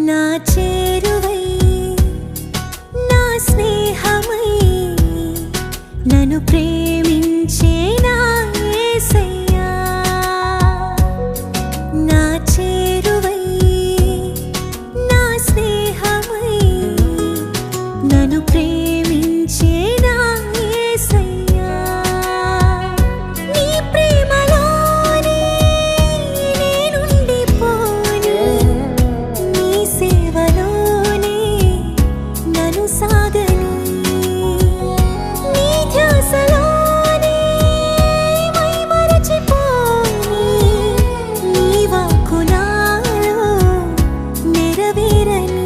నా చేరువై నా స్నేహమై నన్ను ప్రేమించే నా యేసయ్యా నా చేరువై నా స్నేహమై నన్ను ప్రేమించే నా యేసయ్యా నీ ప్రేమలోనే నేనుండిపోను నీ సేవలోనే నన్ను సాగను నీ ధ్యాసలోనే మైమరచిపోని నీ వాక్కు నాలో నెరవేరని